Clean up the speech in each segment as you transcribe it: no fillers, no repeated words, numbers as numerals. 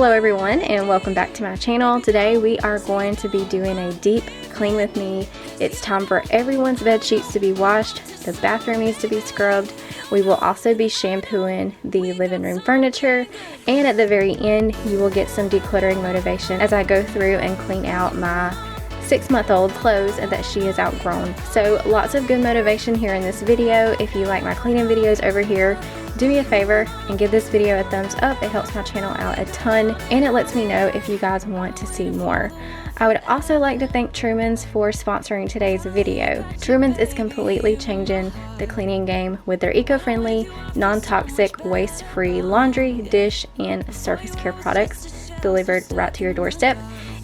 Hello everyone and welcome back to my channel. Today we are going to be doing a deep clean with me. It's time for everyone's bed sheets to be washed. The bathroom needs to be scrubbed. We will also be shampooing the living room furniture, and at the very end you will get some decluttering motivation as I go through and clean out my 6-month-old clothes that she has outgrown. So lots of good motivation here in this video. If you like my cleaning videos over here, do me a favor and give this video a thumbs up. It helps my channel out a ton and it lets me know if you guys want to see more. I would also like to thank Truman's for sponsoring today's video. Truman's is completely changing the cleaning game with their eco-friendly, non-toxic, waste-free laundry, dish, and surface care products delivered right to your doorstep.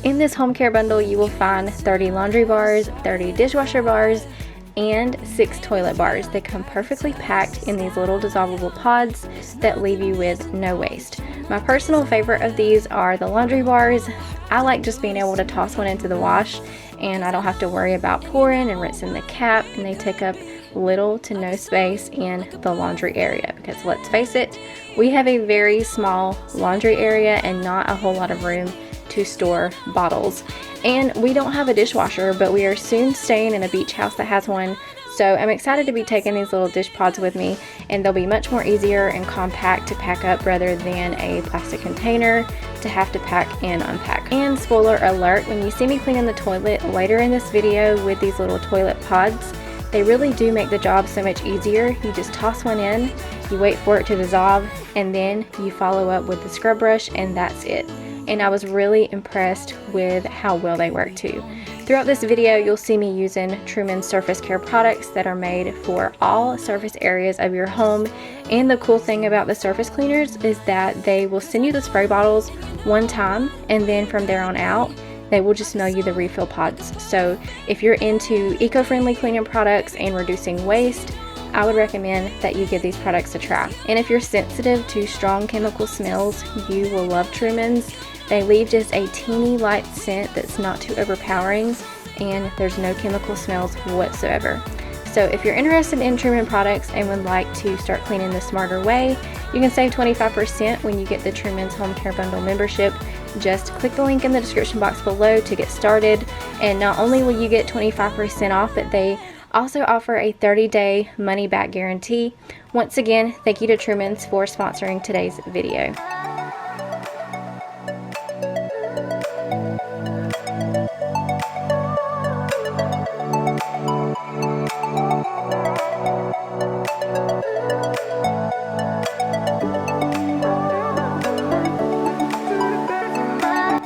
In this home care bundle, you will find 30 laundry bars, 30 dishwasher bars, and 6 toilet bars. They come perfectly packed in these little dissolvable pods that leave you with no waste. My personal favorite of these are the laundry bars. I like just being able to toss one into the wash and I don't have to worry about pouring and rinsing the cap, and they take up little to no space in the laundry area because let's face it, we have a very small laundry area and not a whole lot of room to store bottles. And we don't have a dishwasher, but we are soon staying in a beach house that has one. So I'm excited to be taking these little dish pods with me, and they'll be much more easier and compact to pack up rather than a plastic container to have to pack and unpack. And spoiler alert, when you see me cleaning the toilet later in this video with these little toilet pods, they really do make the job so much easier. You just toss one in, you wait for it to dissolve, and then you follow up with the scrub brush, and that's it. And I was really impressed with how well they work too. Throughout this video, you'll see me using Truman's surface care products that are made for all surface areas of your home. And the cool thing about the surface cleaners is that they will send you the spray bottles one time, and then from there on out, they will just mail you the refill pods. So if you're into eco-friendly cleaning products and reducing waste, I would recommend that you give these products a try. And if you're sensitive to strong chemical smells, you will love Truman's. They leave just a teeny light scent that's not too overpowering, and there's no chemical smells whatsoever. So if you're interested in Truman products and would like to start cleaning the smarter way, you can save 25% when you get the Truman's Home Care Bundle membership. Just click the link in the description box below to get started, and not only will you get 25% off, but they also offer a 30-day money-back guarantee. Once again, thank you to Truman's for sponsoring today's video.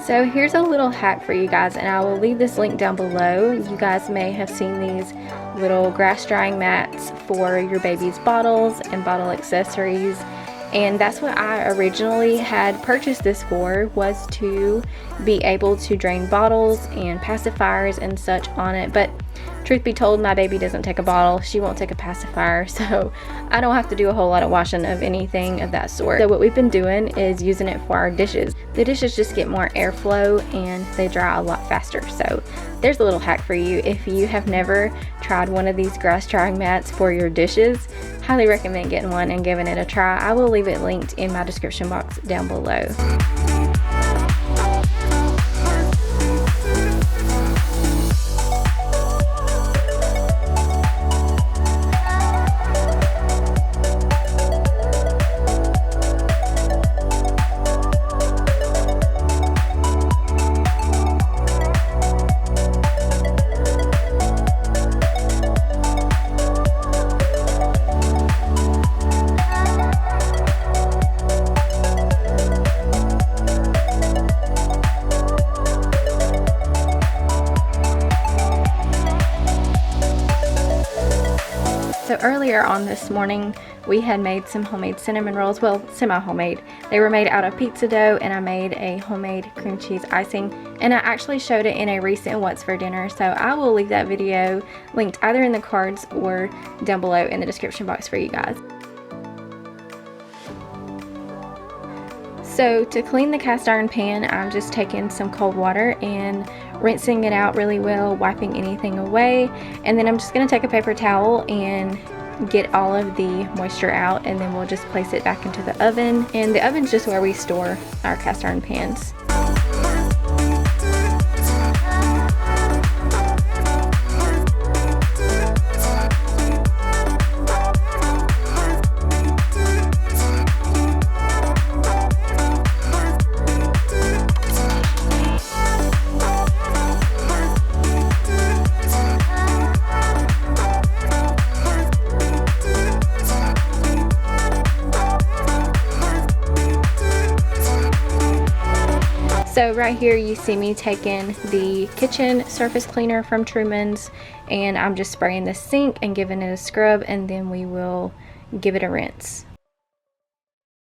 So here's a little hack for you guys, and I will leave this link down below. You guys may have seen these little grass drying mats for your baby's bottles and bottle accessories, and that's what I originally had purchased this for, was to be able to drain bottles and pacifiers and such on it. But truth be told, my baby doesn't take a bottle, she won't take a pacifier, so I don't have to do a whole lot of washing of anything of that sort. So what we've been doing is using it for our dishes. The dishes just get more airflow and they dry a lot faster. So there's a little hack for you. If you have never tried one of these grass drying mats for your dishes, highly recommend getting one and giving it a try. I will leave it linked in my description box down below. So earlier on this morning, we had made some homemade cinnamon rolls, well, semi-homemade. They were made out of pizza dough, and I made a homemade cream cheese icing, and I actually showed it in a recent What's for Dinner, so I will leave that video linked either in the cards or down below in the description box for you guys. So to clean the cast iron pan, I'm just taking some cold water and rinsing it out really well, wiping anything away, and then I'm just going to take a paper towel and get all of the moisture out, and then we'll just place it back into the oven. And the oven's just where we store our cast iron pans. So right here you see me taking the kitchen surface cleaner from Truman's, and I'm just spraying the sink and giving it a scrub, and then we will give it a rinse.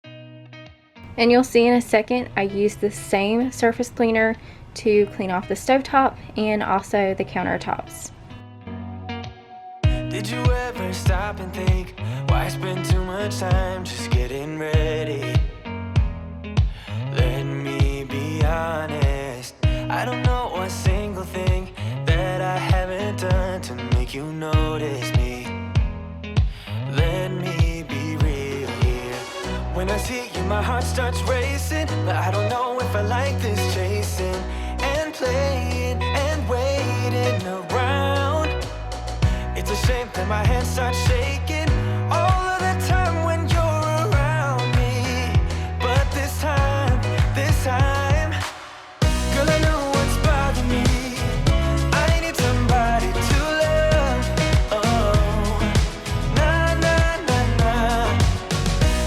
And you'll see in a second I use the same surface cleaner to clean off the stovetop and also the countertops. Did you ever stop and think, why spend too much time just getting ready? Let me be honest, I don't know one single thing that I haven't done to make you notice me. Let me be real here. When I see you, my heart starts racing, but I don't know if I like this chasing and playing and waiting around. It's a shame that my hands start shaking all of the time when you're around me. But this time, girl, I know what's bothering me. I need somebody to love. Oh, nah, nah, nah, nah.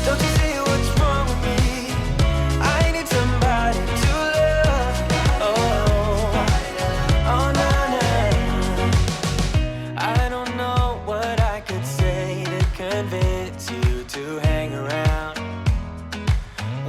Don't you see what's wrong with me? I need somebody to love. Oh, oh, nah, nah. I don't know what I could say to convince you to hang around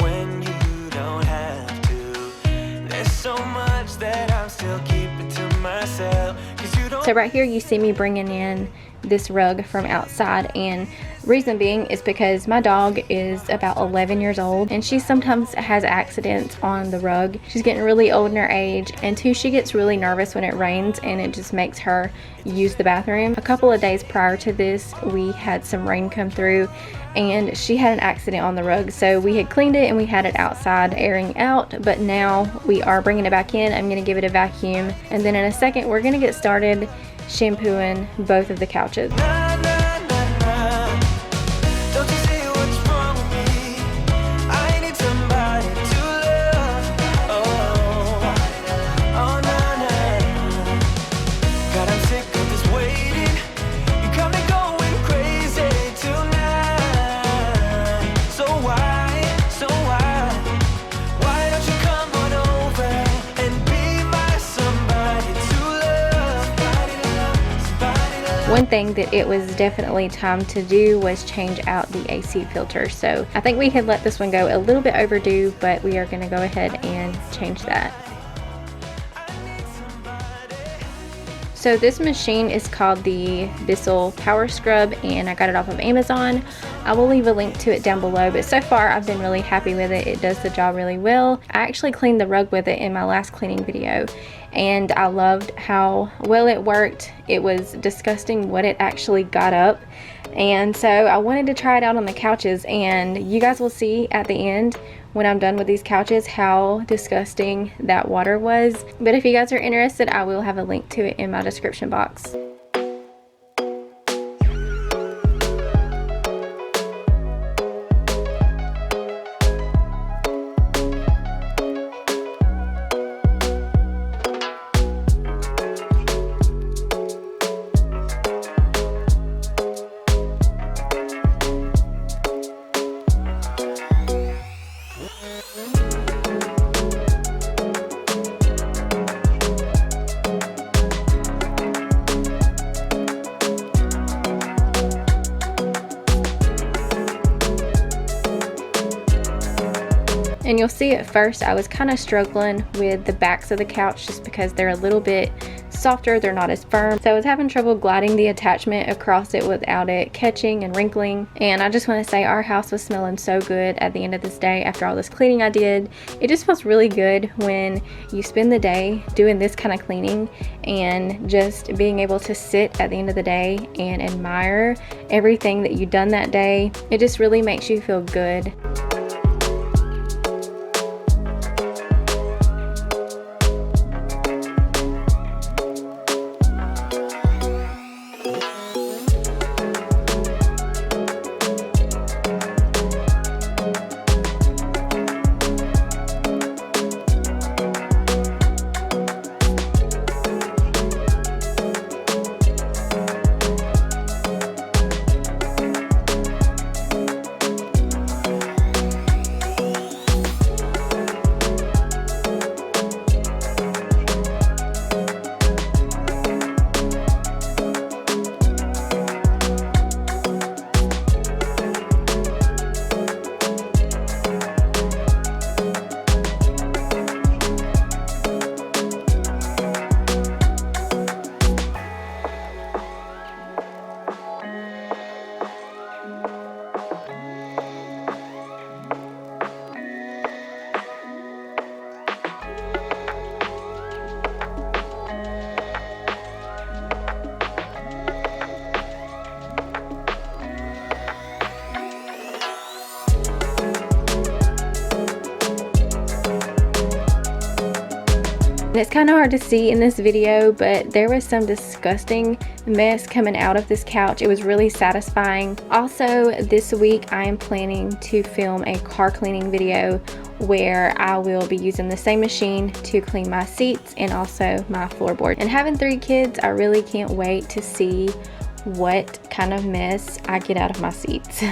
when you don't have to. There's so much that I'm still keeping to myself, 'cause you don't. So right here you see me bringing in this rug from outside, and reason being is because my dog is about 11 years old and she sometimes has accidents on the rug. She's getting really old in her age, and two, she gets really nervous when it rains and it just makes her use the bathroom. A couple of days prior to this we had some rain come through and she had an accident on the rug, so we had cleaned it and we had it outside airing out, but now we are bringing it back in. I'm going to give it a vacuum, and then in a second we're going to get started shampooing both of the couches. Nah, nah, nah, nah. Don't you see what's wrong with me? I need somebody to love. Oh, oh, nah, nah. God, I'm sick of this waiting. You got me going crazy tonight. So why don't you come on over and be my somebody to love? Somebody to love, somebody to love. One thing that it was definitely time to do was change out the AC filter. So I think we had let this one go a little bit overdue, but we are going to go ahead and change that. So this machine is called the Bissell Power Scrub, and I got it off of Amazon. I will leave a link to it down below, but so far I've been really happy with it. It does the job really well. I actually cleaned the rug with it in my last cleaning video, and I loved how well it worked. It was disgusting what it actually got up, and so I wanted to try it out on the couches, and you guys will see at the end when I'm done with these couches how disgusting that water was. But if you guys are interested, I will have a link to it in my description box. And you'll see at first I was kind of struggling with the backs of the couch just because they're a little bit softer, they're not as firm. So I was having trouble gliding the attachment across it without it catching and wrinkling. And I just want to say our house was smelling so good at the end of this day after all this cleaning I did. It just feels really good when you spend the day doing this kind of cleaning and just being able to sit at the end of the day and admire everything that you've done that day. It just really makes you feel good. And it's kind of hard to see in this video, but there was some disgusting mess coming out of this couch. It was really satisfying. Also, this week I am planning to film a car cleaning video where I will be using the same machine to clean my seats and also my floorboard. And having 3 kids, I really can't wait to see what kind of mess I get out of my seats.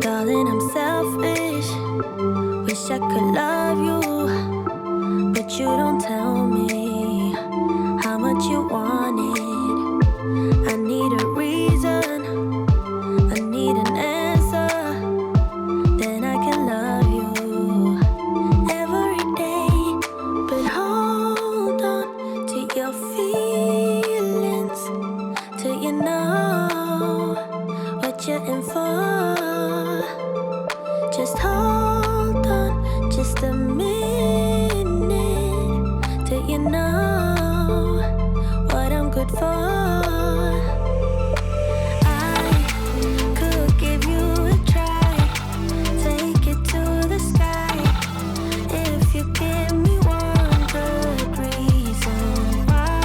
Darling, I'm selfish. Wish I could love you, but you don't tell me how much you want it. I need a reason, I need an answer, then I can love you every day. But hold on to your feelings till you know what you're in for. Just hold on just a minute till you know what I'm good for. I could give you a try, take it to the sky, if you give me one good reason why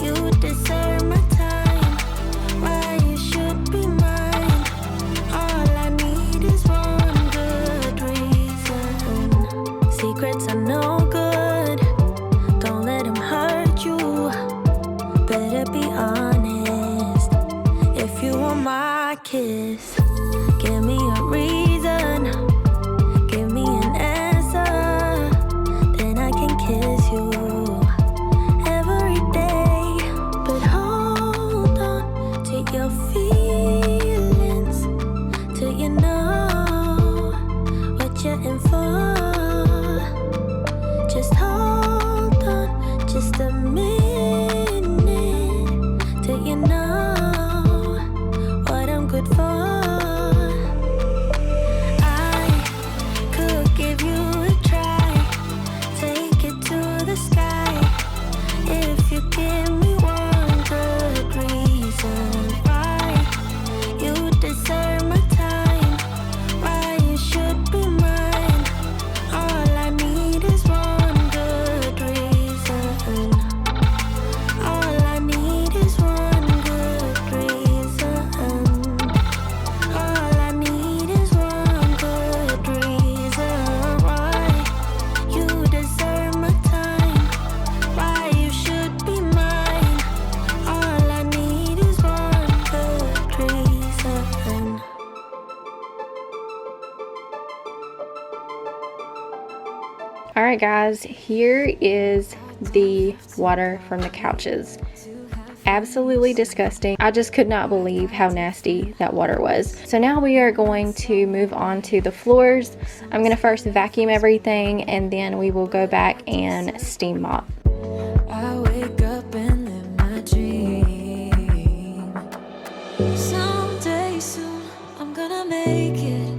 you deserve my time, why you should be mine. All I need is one good reason. Secrets are no good, don't let them hurt you. Better be Alright guys, here is the water from the couches. Absolutely disgusting. I just could not believe how nasty that water was. So now we are going to move on to the floors. I'm going to first vacuum everything and then we will go back and steam mop. I wake up and live my dream. Someday soon I'm gonna make it.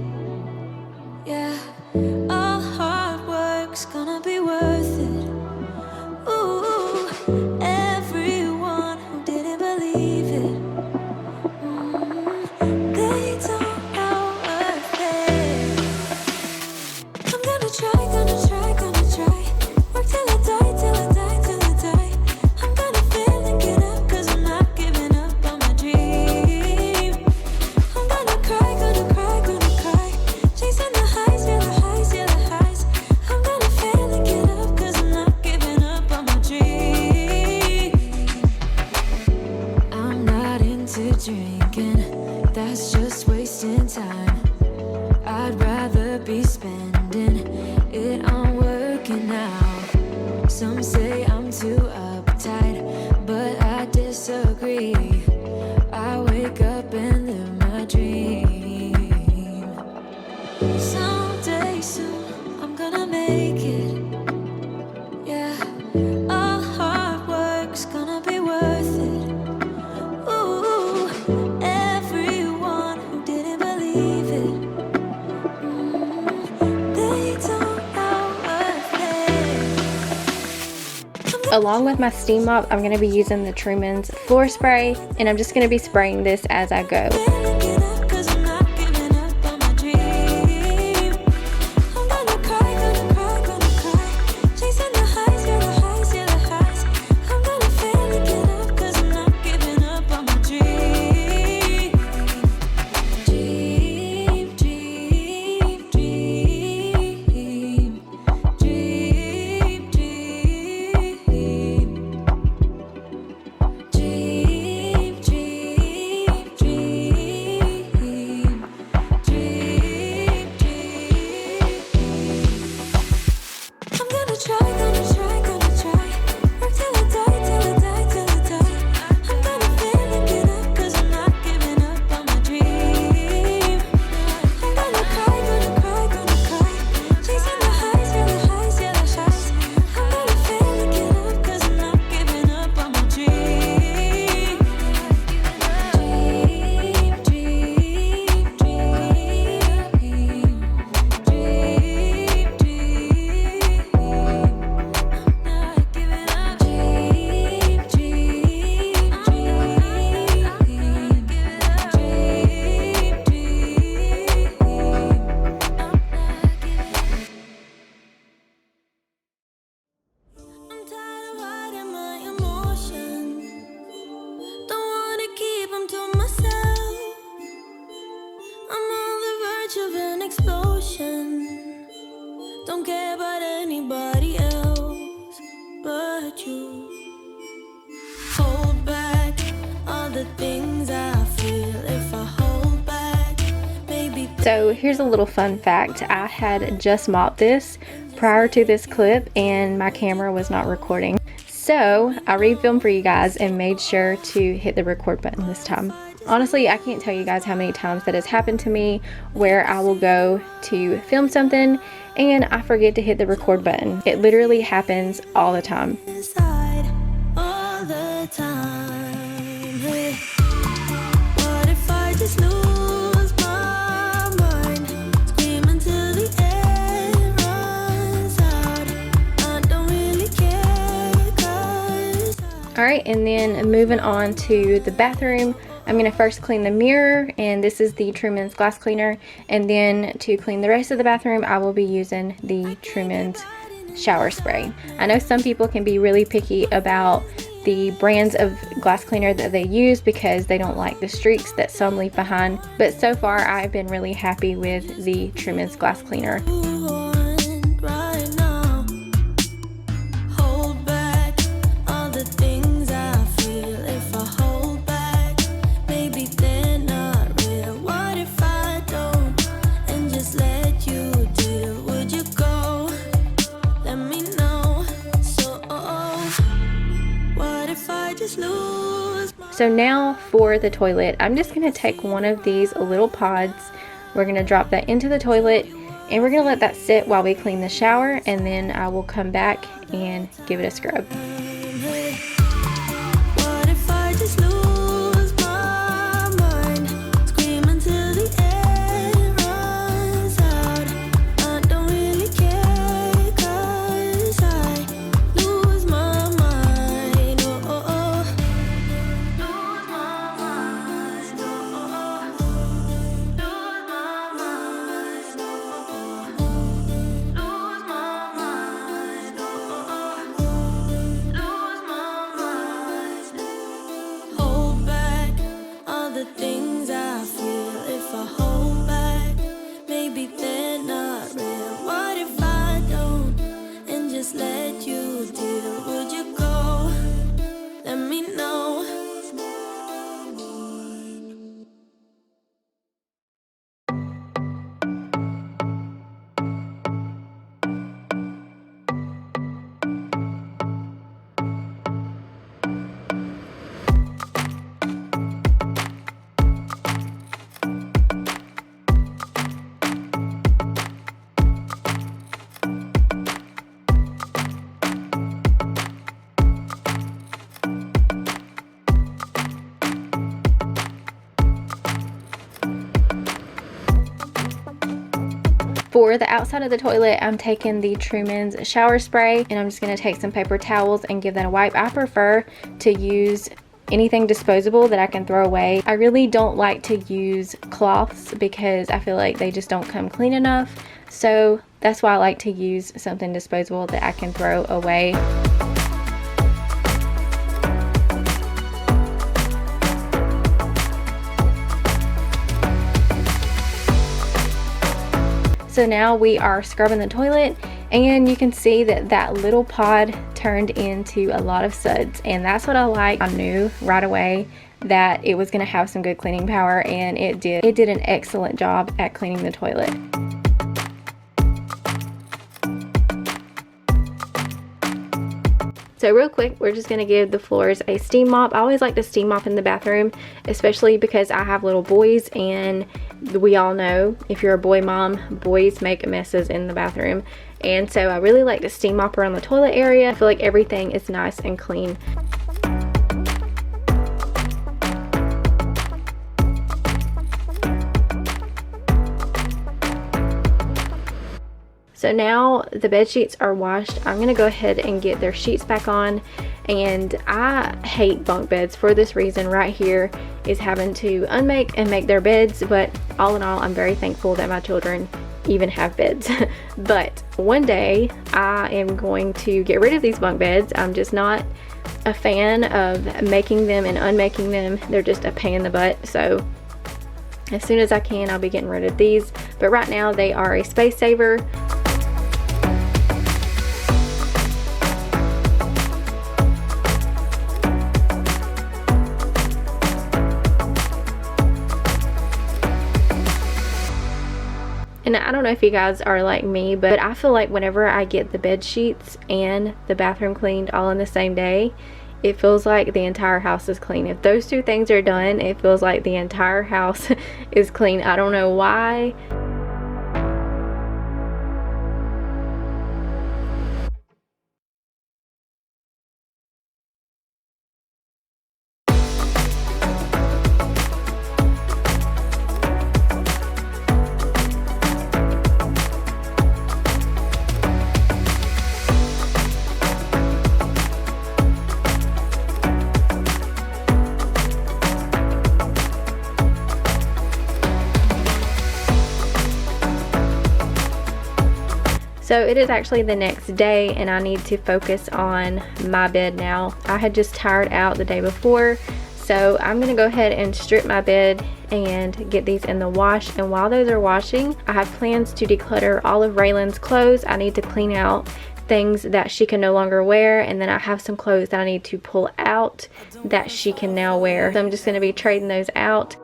Yeah, all hard work's gonna be worth it. Ooh, everyone who didn't believe it, they don't know worth it. I'm gonna try, gonna try, gonna try. Work till I die, till I die, till I die. I'm gonna fail and get up, 'cause I'm not giving up on my dream. I'm gonna cry, gonna cry, gonna cry. Chasing the highs, yeah, the highs, yeah, the highs. I'm gonna fail and get up, 'cause I'm not giving up on my dream. I'm not into drinking, that's just wasting time. I'd rather be spending it on working out. Some say I'm too uptight, but I disagree. I wake up and live my dream. Someday soon I'm gonna make it. Yeah, all hard work's gonna be worth it. Ooh, everyone who didn't believe it, they don't know worth it. Along with my steam mop, I'm going to be using the Truman's floor spray, and I'm just going to be spraying this as I go. Get up, 'cause I'm not giving up on my dream. I'm gonna cry, gonna cry, gonna cry. Chasing the highs, yeah, the highs, yeah, the highs. I'm gonna fail and get up, 'cause I'm not giving up on my dream. Dream, dream, dream. Dream, dream, dream. Dream, dream, dream. Dream, dream. I'm gonna try, gonna try, gonna try. Work till I die, till I die, till I die. I'm gonna fail and get up, 'cause I'm not giving up on my dream. I'm gonna cry, gonna cry, gonna cry. Chasing the highs, yeah, the highs, yeah, the highs. I'm gonna fail and get up, 'cause I'm not giving up on my dream. Dream, dream, dream. Dream, dream. I'm not giving up. Dream, dream, dream. Dream, dream. I'm tired of hiding my emotions. Don't wanna keep them to myself. I'm on the verge of an explosion. Don't care about anybody else but you. Hold back all the things I feel. If I hold back, maybe. So here's a little fun fact. I had just mopped this prior to this clip and my camera was not recording. So I refilmed for you guys and made sure to hit the record button this time. Honestly, I can't tell you guys how many times that has happened to me where I will go to film something and I forget to hit the record button. It literally happens all the time. Inside all the time. Hey, what if I just lose my mind? Scream until the air runs out. I don't really care, 'cause Alright, and then moving on to the bathroom, I'm going to first clean the mirror, and this is the Truman's glass cleaner, and then to clean the rest of the bathroom I will be using the Truman's shower spray. I know some people can be really picky about the brands of glass cleaner that they use because they don't like the streaks that some leave behind, but so far I've been really happy with the Truman's glass cleaner. right now. Hold back all the things I feel. If I hold back, maybe they're not real. What if I don't and just let you deal? Would you go? Let me just lose my So now for the toilet, I'm just going to take one of these little pods. We're going to drop that into the toilet and we're going to let that sit while we clean the shower, and then I will come back and give it a scrub. mind? What if I just lose my mind? Scream until the air runs out. I don't really care 'cause I lose my mind. Oh, oh, oh. Lose my mind. Oh, oh, oh. Lose my mind. Oh, oh, oh. Lose my mind. Oh, oh, oh. Hold back all the things I feel. If I hold back, maybe they're not real. What if I don't and just let you deal? Would you go? Let me know. For the outside of the toilet, I'm taking the Truman's shower spray, and I'm just going to take some paper towels and give that a wipe. I prefer to use anything disposable that I can throw away. I really don't like to use cloths because I feel like they just don't come clean enough. So that's why I like to use something disposable that I can throw away. So now we are scrubbing the toilet, and you can see that that little pod turned into a lot of suds, and that's what I like. I knew right away that it was going to have some good cleaning power, and it did. It did an excellent job at cleaning the toilet. So real quick, we're just going to give the floors a steam mop. I always like to steam mop in the bathroom, especially because I have little boys, and we all know if you're a boy mom, boys make messes in the bathroom. And so I really like to steam mop around the toilet area. I feel like everything is nice and clean. So now the bed sheets are washed. I'm gonna go ahead and get their sheets back on, and I hate bunk beds for this reason right here, is having to unmake and make their beds. But all in all, I'm very thankful that my children even have beds. But one day I am going to get rid of these bunk beds. I'm just not a fan of making them and unmaking them. They're just a pain in the butt. So as soon as I can, I'll be getting rid of these. But right now they are a space saver. And I don't know if you guys are like me, but I feel like whenever I get the bed sheets and the bathroom cleaned all in the same day, it feels like the entire house is clean. If those two things are done, it feels like the entire house is clean. I don't know why. So it is actually the next day, and I need to focus on my bed now. I had just tired out the day before, so I'm gonna go ahead and strip my bed and get these in the wash. And while those are washing, I have plans to declutter all of Raylan's clothes. I need to clean out things that she can no longer wear, and then I have some clothes that I need to pull out that she can now wear. So I'm just gonna be trading those out.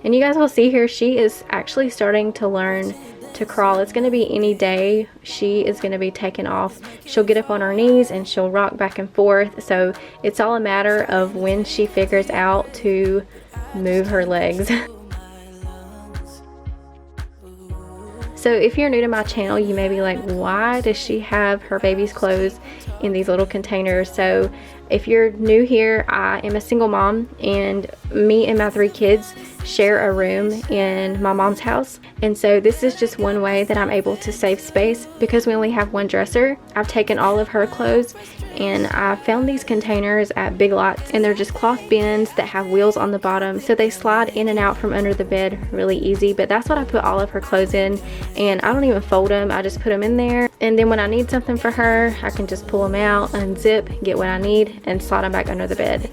And you guys will see here, she is actually starting to learn to to crawl. It's going to be any day. She is going to be taken off. She'll get up on her knees and she'll rock back and forth. So it's all a matter of when she figures out to move her legs. So if you're new to my channel, you may be like, why does she have her baby's clothes in these little containers? So if you're new here, I am a single mom, and me and my 3 kids share a room in my mom's house. And so this is just one way that I'm able to save space. Because we only have one dresser, I've taken all of her clothes and I found these containers at Big Lots, and they're just cloth bins that have wheels on the bottom, so they slide in and out from under the bed really easy. But that's what I put all of her clothes in, and I don't even fold them. I just put them in there, and then when I need something for her, I can just pull them out, unzip, get what I need, and slide them back under the bed.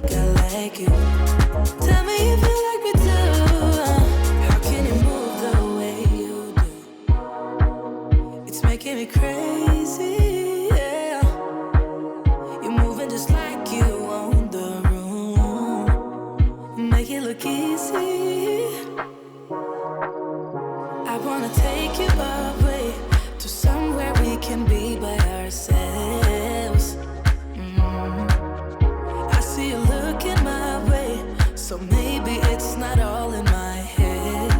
Me crazy, yeah. You're moving just like you own the room. Make it look easy. I wanna take you away to somewhere we can be by ourselves. I see you looking my way, so maybe it's not all in my head.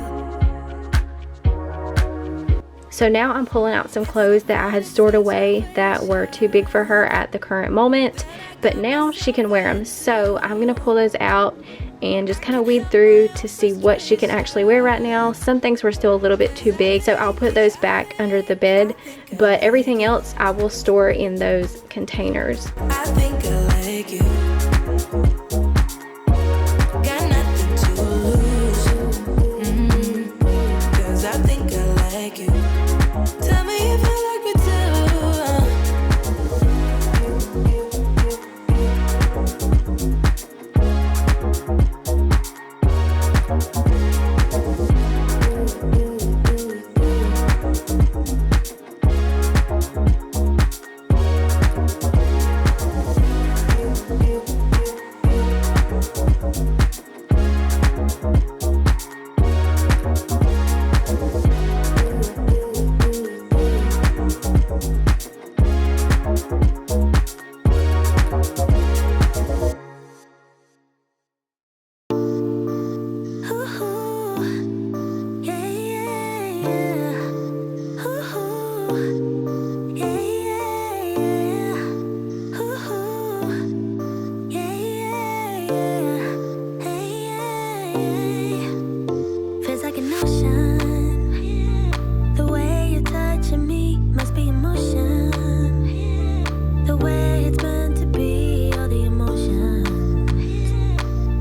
So now I'm pulling out some clothes that I had stored away that were too big for her at the current moment, but now she can wear them. So I'm gonna pull those out and just kind of weed through to see what she can actually wear right now. Some things were still a little bit too big, so I'll put those back under the bed, but everything else I will store in those containers. I think I like you. Got nothing to lose. 'Cause I think I like you. Tell me if you like me feels like an ocean. The way you're touching me must be emotion. The way it's meant to be, all the emotion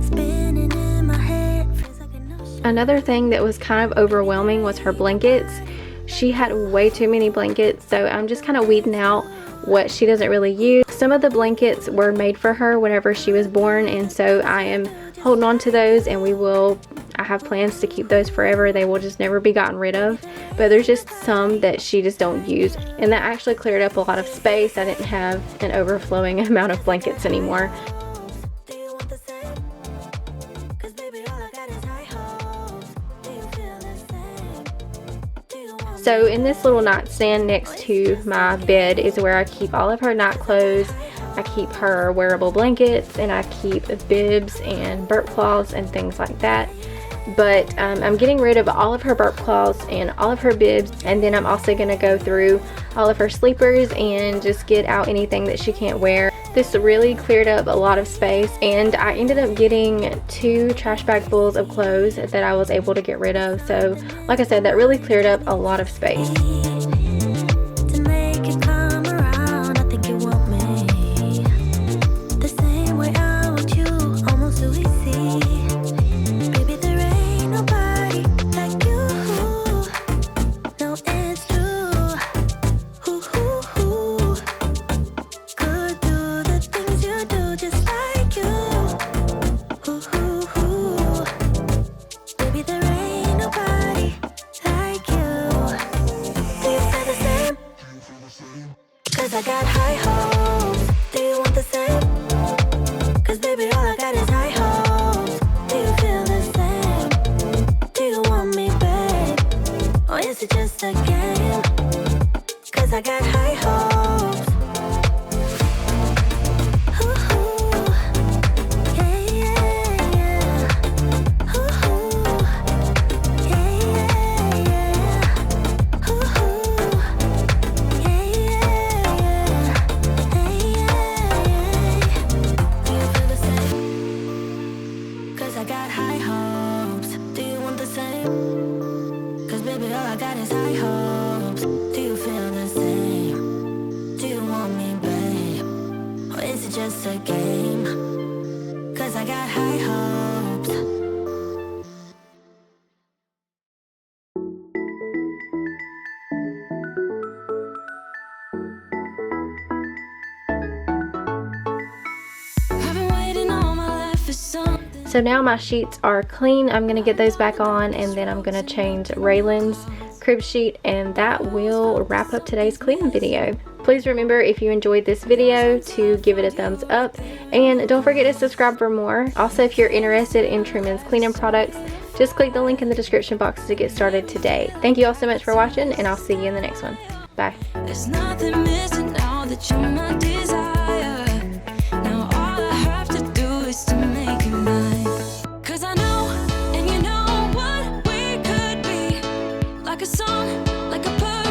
spinning in my head feels like an ocean. Another thing that was kind of overwhelming was her blankets. She had way too many blankets, so I'm just kind of weeding out what she doesn't really use. Some of the blankets were made for her whenever she was born, and so I am holding on to those, and I have plans to keep those forever. They will just never be gotten rid of. But there's just some that she just don't use, and that actually cleared up a lot of space. I didn't have an overflowing amount of blankets anymore. Do you want the same? 'Cause baby, all I got is high hopes. Do you feel the same? Do you want So in this little nightstand next to my bed is where I keep all of her night clothes. I keep her wearable blankets, and I keep bibs and burp cloths and things like that. But I'm getting rid of all of her burp cloths and all of her bibs, and then I'm also going to go through all of her sleepers and just get out anything that she can't wear. This really cleared up a lot of space, and I ended up getting 2 trash bag fulls of clothes that I was able to get rid of. So like I said, that really cleared up a lot of space. to make it come around? I think you want me the same way I want you, almost too easy. Baby, there ain't nobody like you. No, it's true. Could do the things you do just like you. Baby, there ain't nobody like you. Do you feel the same? 'Cause I got high hopes. Do you want the same? 'Cause baby, all I got is high hopes. Do you feel the same? Do you want me, babe? Or is it just a game? 'cause I got high hopes. Ooh, yeah, yeah, yeah. Ooh, yeah, yeah, yeah. Ooh, yeah, yeah, yeah. Do you feel the same? 'Cause I got high hopes. Do you want the same? 'Cause baby, all I got is high hopes. Do you feel the same? Do you want me, babe? Or is it just a game? 'Cause I got high hopes. I've been waiting all my life for something. So now my sheets are clean. I'm gonna get those back on, and then I'm gonna change Raylan's crib sheet, and that will wrap up today's cleaning video. Please remember, if you enjoyed this video, to give it a thumbs up, and don't forget to subscribe for more. Also, if you're interested in Truman's cleaning products, just click the link in the description box to get started today. Thank you all so much for watching, and I'll see you in the next one. Bye. There's nothing missing now that you're my desire. Now all I have to do is to make you mine. 'Cause I know, and you know what we could be. Like a song, like a bird.